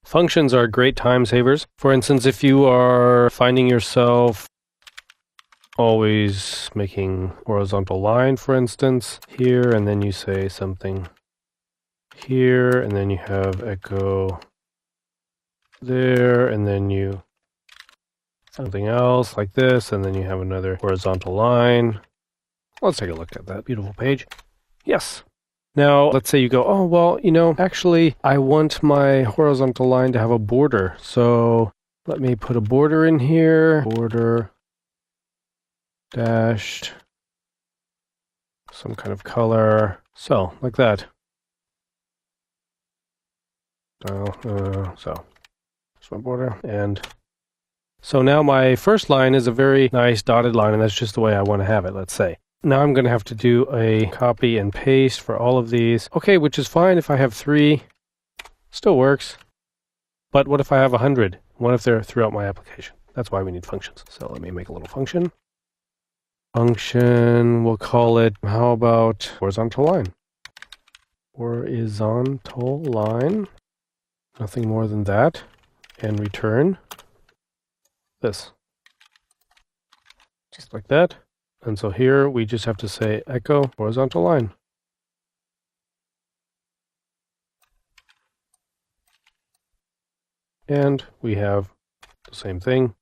Functions are great time savers. For instance, if you are finding yourself always making horizontal line, for instance, here, and then you say something here, and then you have echo there, and then you something else like this, and then you have another horizontal line. Let's take a look at that beautiful page. Yes. Now, let's say you go, oh, well, actually, I want my horizontal line to have a border. So let me put a border in here. Border dashed some kind of color. So, like that. So, that's my border. And so now my first line is a very nice dotted line, and that's just the way I want to have it, let's say. Now I'm going to have to do a copy and paste for all of these. Okay, which is fine if I have 3. Still works. But what if I have 100? What if they're throughout my application? That's why we need functions. So let me make a little function. Function, we'll call it, how about horizontal line? Horizontal line. Nothing more than that. And return this. Just like that. And so here we just have to say echo horizontal line. And we have the same thing.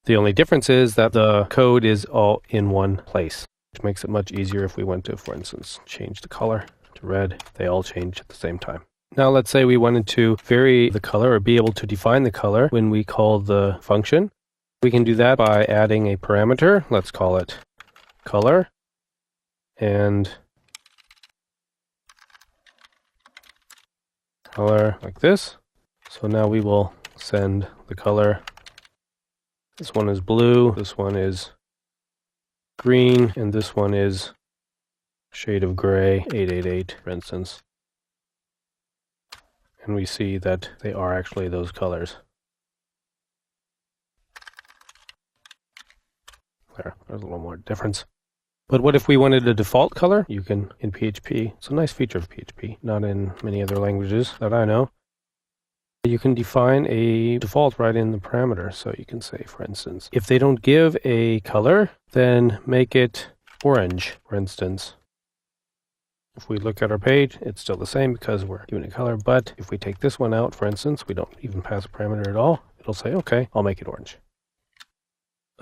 The only difference is that the code is all in one place, which makes it much easier if we want to, for instance, change the color to red. They all change at the same time. Now let's say we wanted to vary the color or be able to define the color when we call the function. We can do that by adding a parameter. Let's call it color, and color like this. So now we will send the color. This one is blue, this one is green, and this one is shade of gray, 888, for instance. And we see that they are actually those colors. There's a little more difference. But what if we wanted a default color? You can, in PHP, it's a nice feature of PHP, not in many other languages that I know. You can define a default right in the parameter. So you can say, for instance, if they don't give a color, then make it orange, for instance. If we look at our page, it's still the same because we're giving a color. But if we take this one out, for instance, we don't even pass a parameter at all, it'll say, okay, I'll make it orange.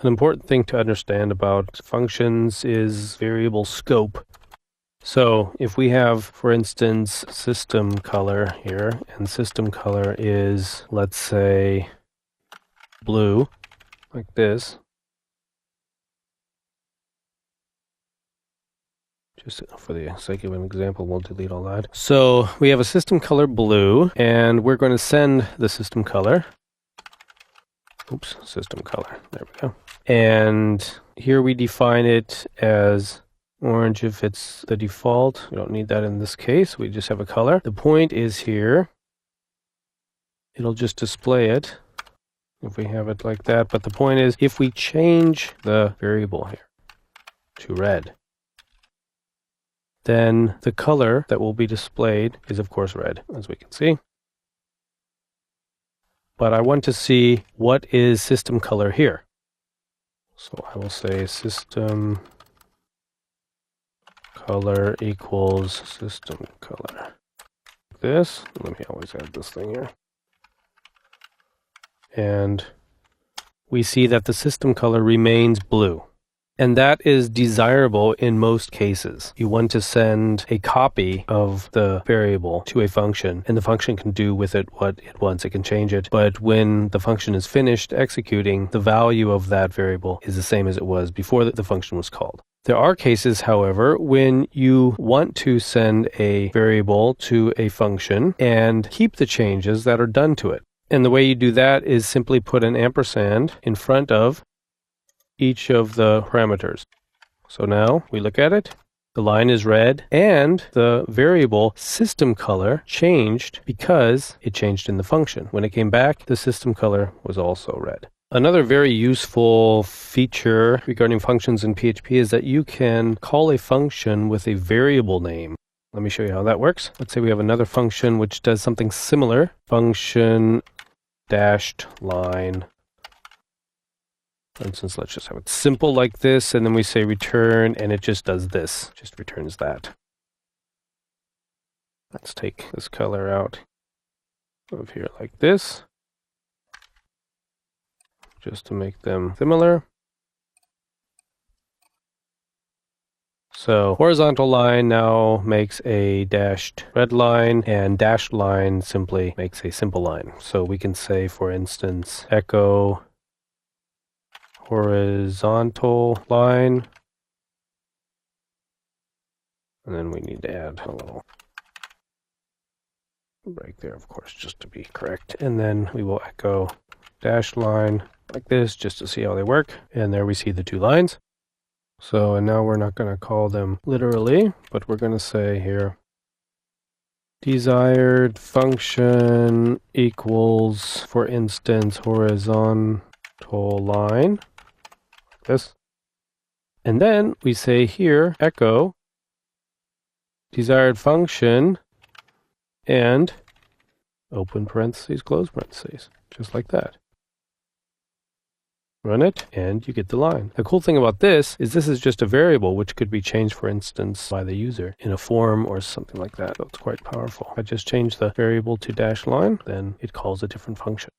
An important thing to understand about functions is variable scope. So if we have, for instance, system color here, and system color is, let's say, blue, like this. Just for the sake of an example, we'll delete all that. So we have a system color blue, and we're going to send the system color. Oops, system color. There we go. And here we define it as orange if it's the default. We don't need that in this case. We just have a color. The point is here. It'll just display it if we have it like that. But the point is, if we change the variable here to red, then the color that will be displayed is, of course, red, as we can see. But I want to see what is system color here. So I will say system color equals system color. This, let me always add this thing here. And we see that the system color remains blue. And that is desirable in most cases. You want to send a copy of the variable to a function, and the function can do with it what it wants. It can change it. But when the function is finished executing, the value of that variable is the same as it was before the function was called. There are cases, however, when you want to send a variable to a function and keep the changes that are done to it. And the way you do that is simply put an ampersand in front of each of the parameters. So now we look at it. The line is red, and the variable system color changed because it changed in the function. When it came back, the system color was also red. Another very useful feature regarding functions in PHP is that you can call a function with a variable name. Let me show you how that works. Let's say we have another function which does something similar. Function dashed line. For instance, let's just have it simple like this, and then we say return, and it just does this, just returns that. Let's take this color out of here like this, just to make them similar. So horizontal line now makes a dashed red line, and dashed line simply makes a simple line. So we can say, for instance, echo horizontal line, and then we need to add a little break there, of course, just to be correct. And then we will echo dashed line like this, just to see how they work. And there we see the two lines. So, and now we're not going to call them literally, but we're going to say here, desired function equals, for instance, horizontal line, like this. And then we say here, echo desired function and open parentheses, close parentheses, just like that. Run it, and you get the line. The cool thing about this is just a variable which could be changed, for instance, by the user in a form or something like that. So it's quite powerful. If I just change the variable to dash line, then it calls a different function.